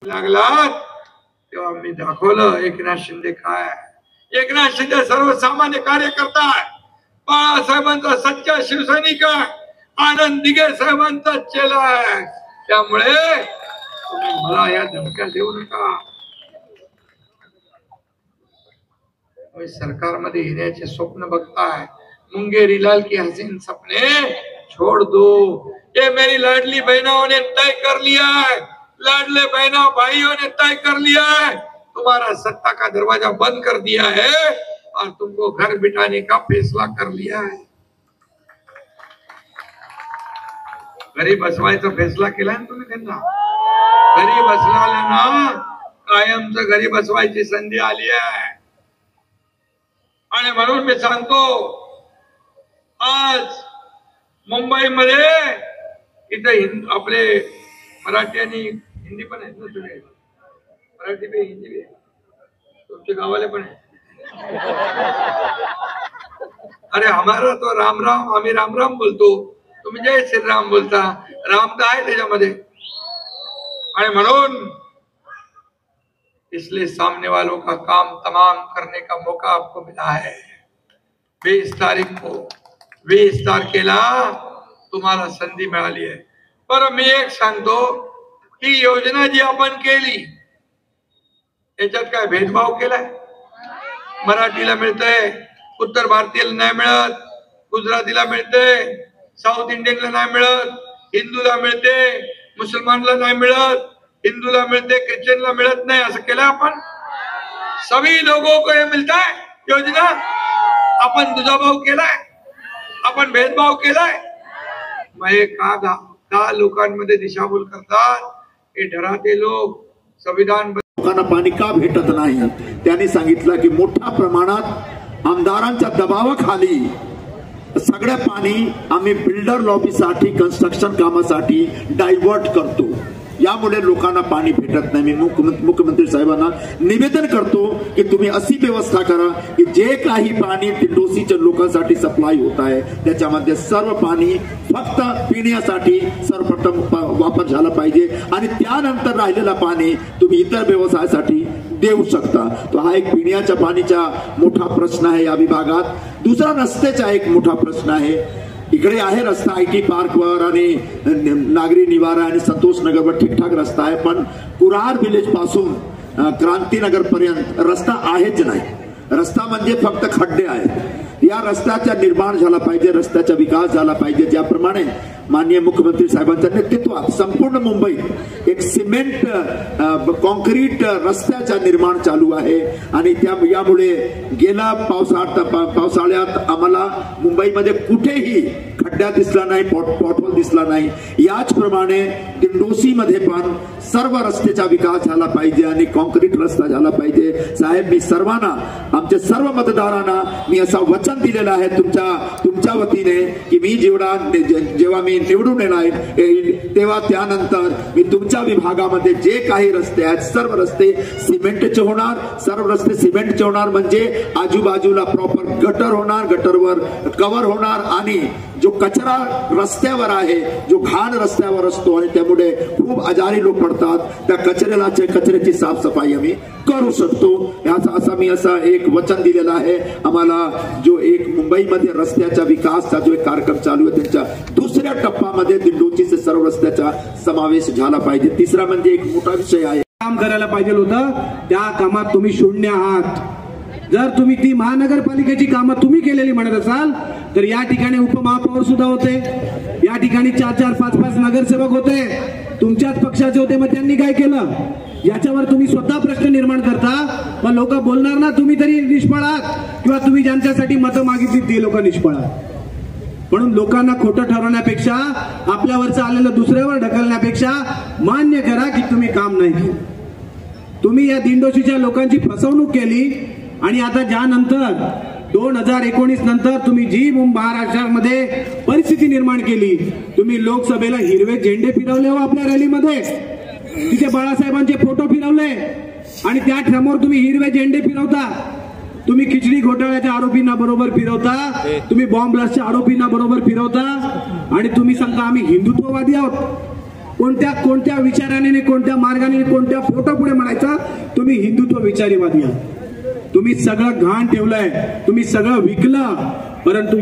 लागला तेव्हा मी दाखवलं एकनाथ शिंदे काय. एकनाथ शिंदे सर्वसामान्य कार्यकर्ता आहे, बाळासाहेबांचा सच्चा शिवसैनिक आहे, आनंद दिघे साहेबांचा चेला आहे. त्यामुळे तुम्ही मला या धमक्या देऊ नका. तुम्ही सरकारमध्ये येण्याचे स्वप्न बघताय, मुंगेरी लाल की हसीन सपने छोड़ दो. ये मेरी लाडली बहनों ने तय कर लिया है, लाडले बहनों भाइयों ने तय कर लिया है, तुम्हारा सत्ता का दरवाजा बंद कर दिया है और तुमको घर बिठाने का फैसला कर लिया है. घरी बसवायचा फैसला केलाय ना तुम्ही त्यांना. घरी बसवायला कायमच घरी बसवायची संधी आली आहे. आणि म्हणून मी सांगतो, आज मुंबईमध्ये इथं आपले मराठी आणि हिंदी पण आहेत ना, तुम्ही मराठी पे हिंदी भी तुमच्या गावाला पण आहे. अरे हमारा तो राम राम, आम्ही राम राम बोलतो, तुम्ही जय श्रीराम बोलता. राम तर आहे त्याच्यामध्ये. आणि म्हणून इसलिए सामने वालों का काम तमाम करने का मौका आपको मिला है. 20 तारीख को 20 तारखेला तुम्हाला संधी मिळाली आहे. पर मी एक सांगतो, ही योजना जी आपण केली याच्यात काय भेदभाव केलाय? मराठीला मिळतंय, उत्तर भारतीयाला नाही मिळत, गुजरातीला मिळतंय, साऊथ इंडियनला नाही मिळत, हिंदूला मिळते, मुसलमानला नाही मिळत, हिंदूला मिळते, ख्रिश्चनला मिळत नाही, असं केलं आपण? सभी लोगों को ये मिलता है योजना. आपण दुजाभाव केलाय, आपण भेदभाव केलाय. मग का लोकांमध्ये दिशाभूल करतात हे डराते लोक. संविधान लोकांना पाणी का भेटत नाही त्यांनी सांगितलं की मोठ्या प्रमाणात आमदारांच्या दबावाखाली सगळं पाणी आम्ही बिल्डर लॉबीसाठी, कन्स्ट्रक्शन कामासाठी डायव्हर्ट करतो. यामुळे लोकांना पाणी भेटत नाही. मी मुख्यमंत्री साहेबांना निवेदन करतो की तुम्ही अशी व्यवस्था करा की जे काही पाणी दिंडोशीच्या लोकांसाठी सप्लाय होत आहे त्याच्यामध्ये सर्व पाणी फक्त पिण्यासाठी सर्वप्रथम वापर झाला पाहिजे आणि त्यानंतर राहिलेला पाणी तुम्ही इतर व्यवसायासाठी देऊ शकता. तो हा एक पिण्याच्या पाणीचा मोठा प्रश्न आहे या विभागात. दुसरा रस्त्याचा एक मोठा प्रश्न आहे. इकडे आहे रस्ता IT पार्कवर आणि नागरी निवारा आणि संतोष नगरवर ठीकठाक रस्ता आहे, पण कुरार विलेज पासून क्रांतीनगर पर्यंत रस्ता आहेच नाही. रस्ता म्हणजे फक्त खड्डे आहेत. या रस्त्याचा निर्माण झाला पाहिजे, रस्त्याचा विकास झाला पाहिजे. ज्याप्रमाणे माननीय मुख्यमंत्री साहेबांच्या नेतृत्वात संपूर्ण मुंबईत एक सिमेंट कॉन्क्रीट रस्त्याचा निर्माण चालू आहे आणि यामुळे गेल्या पावसाळ्यात आम्हाला मुंबईमध्ये कुठेही खड्डा दिसला नाही, पॉटहोल दिसला नाही. याचप्रमाणे दिंडोशीमध्ये पण सर्व रस्त्याचा विकास झाला पाहिजे आणि कॉन्क्रीट रस्ता झाला पाहिजे. साहेब, मी सर्वांना, आमच्या सर्व मतदारांना मी असा वचन दिलेलं आहे तुमच्या वतीने की मी जेव्हा मी निवडून येईल तेव्हा त्यानंतर मी तुमच्या विभागामध्ये जे काही रस्ते आहेत सर्व रस्ते सिमेंटचे होणार. सर्व रस्ते सिमेंटचे होणार म्हणजे आजूबाजूला प्रॉपर गटर होणार, गटरवर कव्हर होणार आणि जो कचरा रस्त्यावर आहे, जो घाण रस्त्यावर असतो आणि त्यामुळे खूप आजारी लोक पडतात, त्या कचऱ्याची साफसफाई आम्ही करू शकतो. याचा मी एक वचन दिलेलं आहे. आम्हाला जो एक मुंबईमध्ये रस्त्याचा विकासचा जो एक कार्यक्रम चालू आहे त्याच्या दुसऱ्या टप्प्यामध्ये दिंडोशीचे सर्व रस्त्याचा समावेश झाला पाहिजे. तिसरा म्हणजे एक मोठा विषय आहे, काम करायला पाहिजे होतं त्या कामात तुम्ही शून्य आहात. जर तुम्ही ती महानगरपालिकेची कामं तुम्ही केलेली म्हणत असाल तर या ठिकाणी उपमहापौर सुद्धा होते, या ठिकाणी 4-4, 5-5 नगरसेवक होते, तुमच्याच पक्षाचे होते. मग त्यांनी काय केलं याच्यावर तुम्ही स्वतः प्रश्न निर्माण करता. मग लोक बोलणार ना तुम्ही तरी निष्फळ आहात किंवा तुम्ही ज्यांच्यासाठी मतं मागितली ती लोक निष्फळ आहात. म्हणून लोकांना खोटं ठरवण्यापेक्षा, आपल्यावरचं आलेलं दुसऱ्यावर ढकलण्यापेक्षा मान्य करा की तुम्ही काम नाही केलं. तुम्ही या दिंडोशीच्या लोकांची फसवणूक केली आणि आता ज्यानंतर 2019 नंतर तुम्ही जी महाराष्ट्रामध्ये परिस्थिती निर्माण केली, तुम्ही लोकसभेला हिरवे झेंडे फिरवले हो आपल्या रॅलीमध्ये, तिथे बाळासाहेबांचे फोटो फिरवले आणि त्या समोर तुम्ही हिरवे झेंडे फिरवता. तुम्ही खिचडी घोटाळ्याच्या आरोपींना बरोबर फिरवता, तुम्ही बॉम्ब ब्लास्टच्या आरोपींना बरोबर फिरवता आणि तुम्ही सांगता आम्ही हिंदुत्ववादी आहोत. कोणत्या विचाराने, कोणत्या मार्गाने, कोणत्या फोटोपुढे म्हणायचा तुम्ही हिंदुत्व विचारीवादी आहात. तुम्ही सगळं घाण ठेवलंय, तुम्ही सगळं विकलं, परंतु